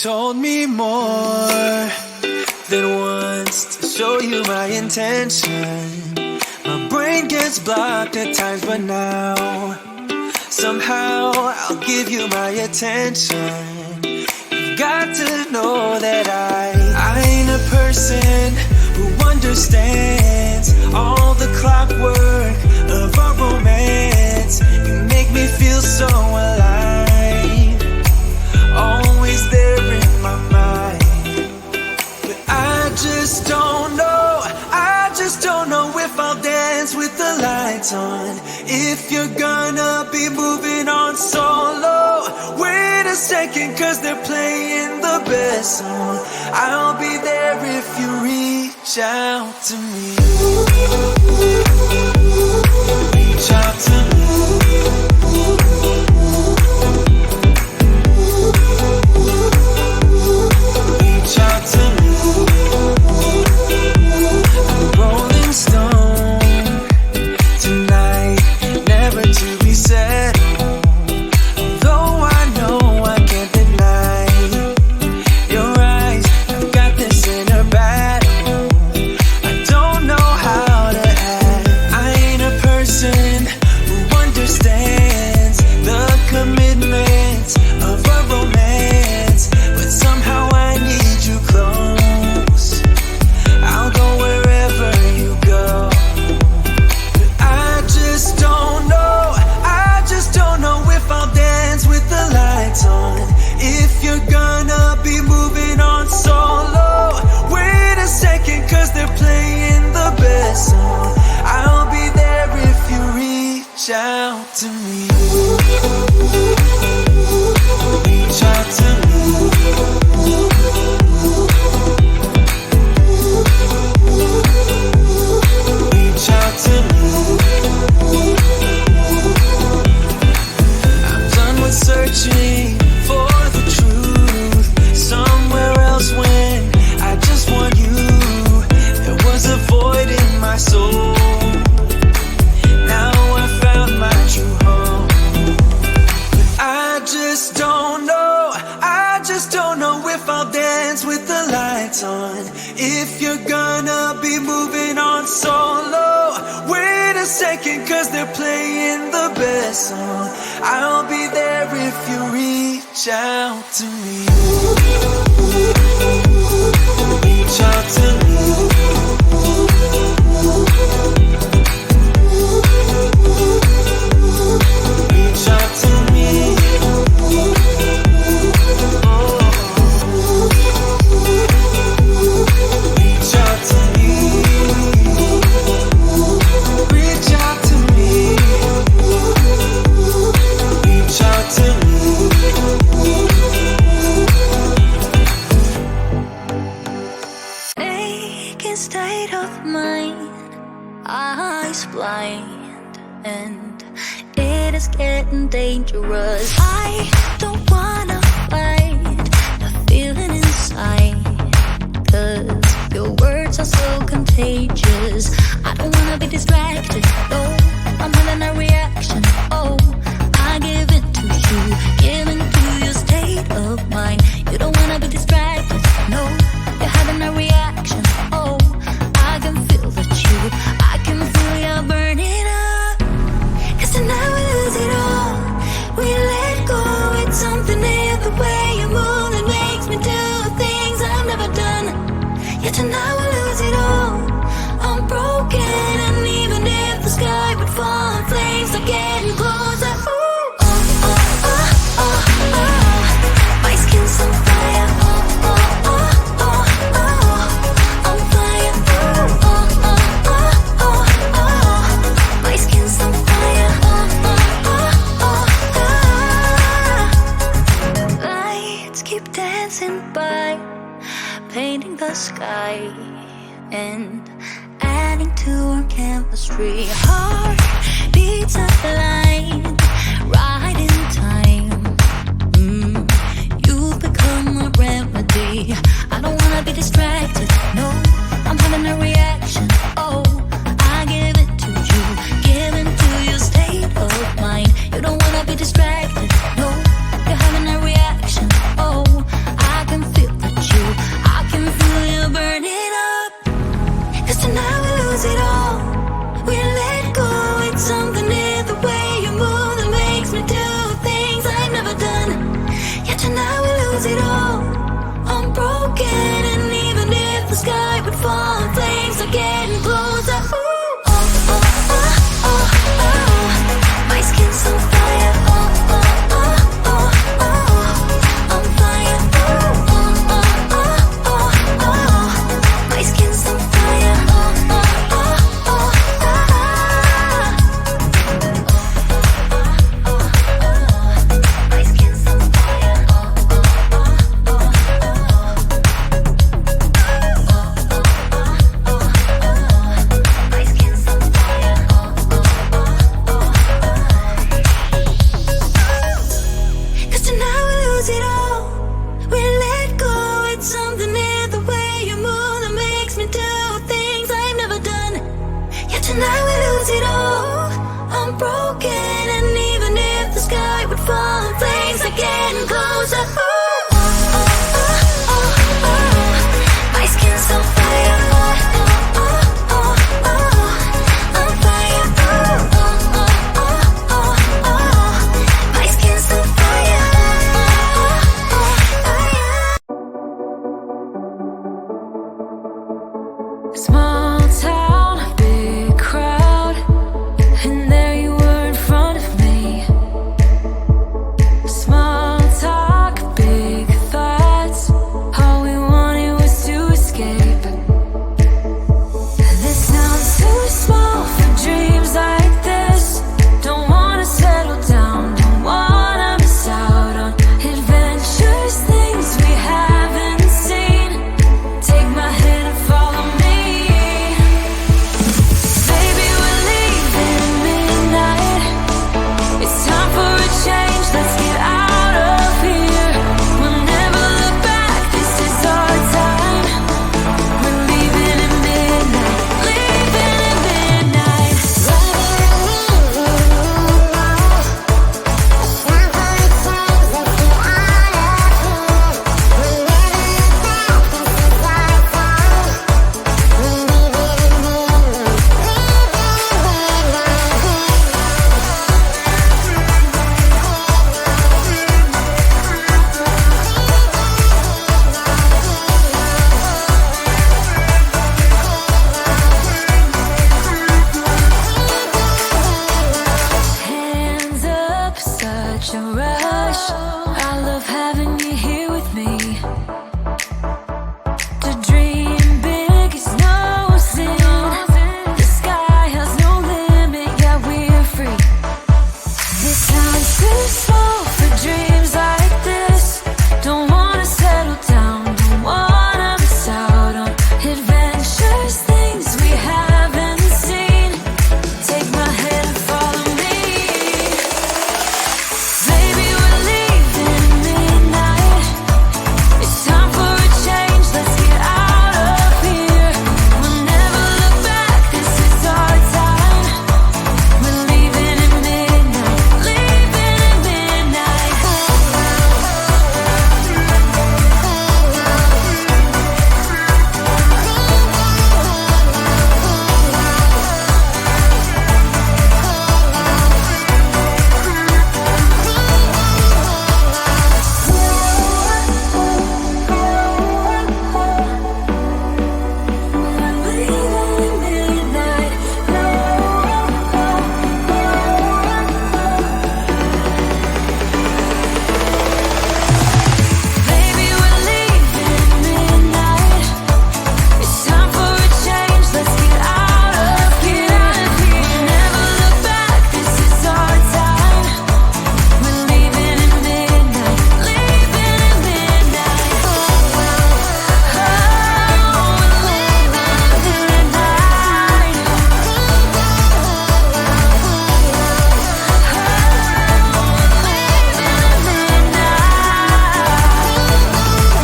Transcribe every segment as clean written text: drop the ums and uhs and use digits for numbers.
told me more than once to show you my intention. My brain gets blocked at times, but now somehow I'll give you my attention. You've got to know that I ain't a person who understands all the clockwork of our romance. You make me feel so alive, always there in my mind. But I just don't know, I just don't know if I'll dance with the lights on. If you're gonna be moving on solo, wait a second, cause they're playing the best song. I'll be there if you reach out to me. Reach out to me. Reach out to me. I'm a rolling stone tonight, never to be settled. Though I know I can't deny your eyes, I've got this inner battle. I don't know how to act. I ain't a person who understands the commitment of a romance, but somehow I need you close. I'll go wherever you go. But I just don't know, I just don't know if I'll dance with the lights on. If you're gonna be moving on solo, wait a second, cause they're playing the best song. I'll be there if you reach out to me. Reach out to me. Reach out to me. I'm done with searching for the truth somewhere else when I just want you. There was a void in my soul. Now I found my true home. But I just don't know, I just don't know if I'll dance with the lights on. If you're gonna be moving on solo, wait a second, cause they're playing the best song. I'll be there if you reach out to me. Reach out to me. Reach out to me. Oh. Reach out to me. Reach out to me. Reach out to me. Aching state of mind, eyes blind, and it is getting dangerous. I don't wanna fight the feeling inside, cause your words are so contagious. I don't wanna be distracted, no, I'm having a reaction. Oh, I give it to you, give into your state of mind. You don't wanna be distracted, no, you're having a reaction. Oh, I can feel the truth, I can feel you burning up. Cause tonight we lose it all. We let go, it's something in the way you move that makes me do things I've never done. Yeah, tonight we lose it all. I'm broken, and even if the sky would fall in flames, are getting closer. Ooh, oh, oh, oh, oh, oh. My skin's on fire. Oh, oh, oh, oh, oh. I'm fire. Oh, oh, oh, oh, oh. My skin's on fire. Oh, oh, oh, oh. Lights keep dancing by, painting the sky and adding to our chemistry. Heart beats aligned, right in time. You've become a remedy. I don't wanna be distracted, no, I'm having a reaction. Oh, I give it to you, give into your state of mind. You don't wanna be distracted, no, you're having a reaction. Oh, I can broken, and even if the sky would fall in flames, are getting closer. My skin's on fire. On fire. My skin's on fire. Small town, big crowd, and there you were in front of me. Small talk, big thoughts, all we wanted was to escape. This sounds too small for dreams like this. Don't wanna settle down, don't wanna miss out on adventures, things we haven't seen. Take my hand and follow me. Baby, we're leaving at midnight. It's time for a change, let's get out of here. We'll never look back, this is our time. We're leaving at midnight, leaving at midnight. Hands up, such a rush. I love having you here with me. To dream big is no sin. The sky has no limit, yeah, we're free. This sounds too small for dreams like this. Don't wanna settle down, don't wanna miss out on adventures, things we haven't seen. Take my hand and follow me. Baby, we're leaving at midnight. It's time for a change, let's get out of here. We'll never look back, this is our time. We're leaving at midnight, leaving at midnight. Baby, we're leaving at midnight. It's time for a change, let's get out of here. We'll never look back, this is our time. We're leaving at midnight, leaving at midnight.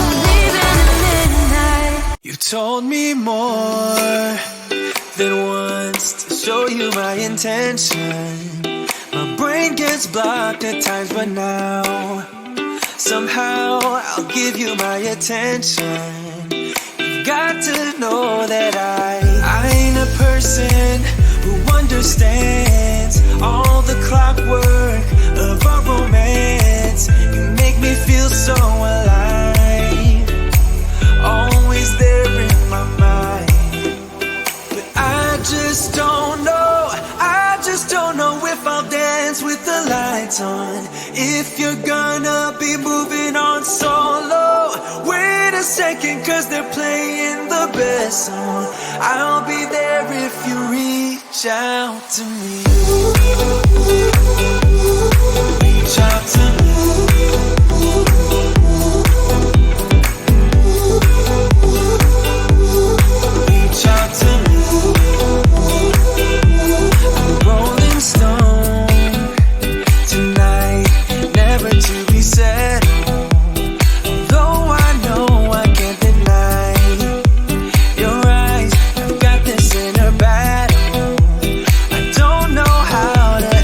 We're leaving at midnight. You told me more than once to show you my intention. My brain gets blocked at times, but now somehow I'll give you my attention. You've got to know that I ain't a person who understands all the clockwork of our romance. You make me feel so alive. Always there in my mind. But I just don't know if I'll dance with the lights on. If you're gonna be moving on solo, wait a second, cause they're playing the best song. I'll be there if you reach out to me. Reach out to me. Reach out to me. I'm a rolling stone tonight, never to be settled. Though I know I can't deny your eyes, I've got this inner battle. I don't know how to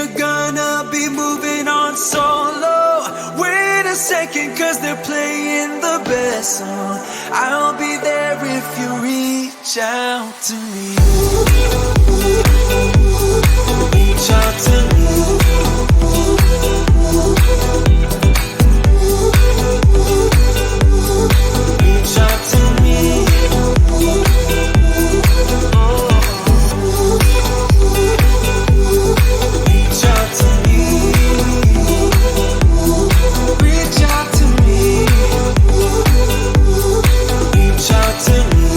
you're gonna be moving on solo. Wait a second, cause they're playing the best song. I'll be there if you reach out to me. Reach out to me. Reach out to me. Reach out to me. Reach out to me. Reach out to me.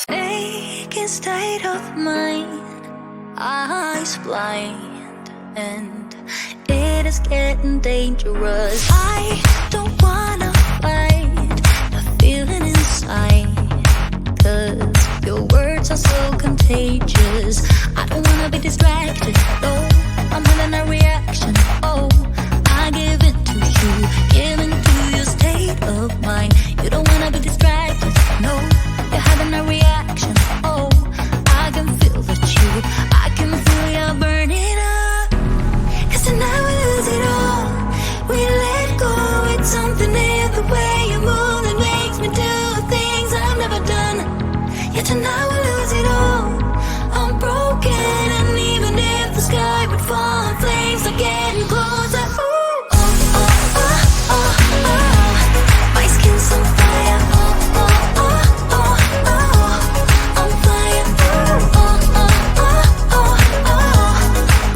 Aching state of mind, eyes blind, and it is getting dangerous. I don't wanna fight the feeling inside, 'cause your words are so contagious. I don't wanna be distracted, no, I'm having a reaction. Oh, I give in to you, give in to your state of mind. You don't wanna be distracted, no, you're having a reaction. Oh, I can feel that you, I can feel you burning up. 'Cause tonight we lose it all, we let go. It's something in the way you move that makes me do things I've never done. Yeah, tonight we lose it all, I'm broken. And even if the sky would fall and flames are getting closer, ooh, oh, oh, oh, oh, oh. My skin's on fire, oh, oh, oh, oh, oh. On fire, ooh, oh, oh, oh, oh, oh.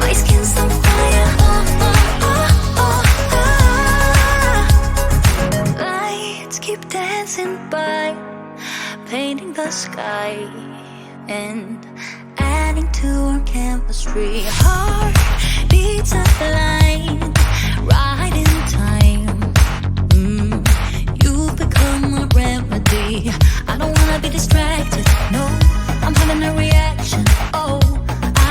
My skin's on fire, oh, oh, oh, oh, oh. Lights keep dancing by, painting the sky and adding to our chemistry. Heart beats aligned, right in time. You've become a remedy. I don't wanna be distracted, no, I'm having a reaction. Oh,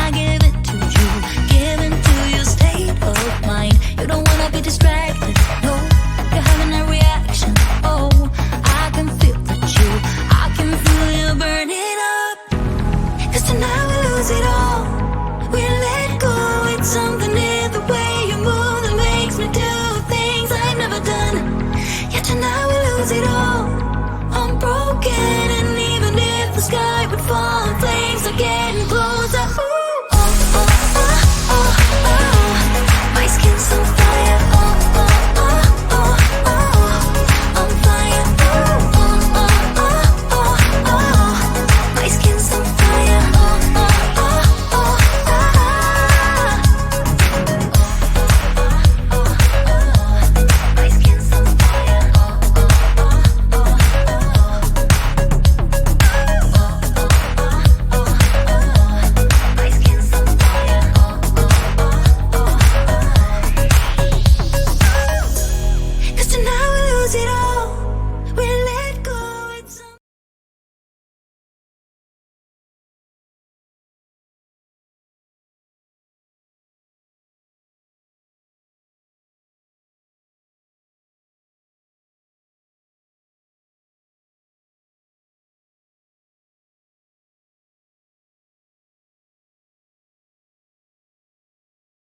I give it to you, give in to your state of mind. You don't wanna be distracted, no, you're having a reaction. Oh, I can feel that you, I can feel you burning up. 'Cause tonight we lose it all, we let go. It's something in the way you move that makes me do things I've never done. Yeah, tonight we lose it all, I'm broken. And even if the sky would fall and flames are getting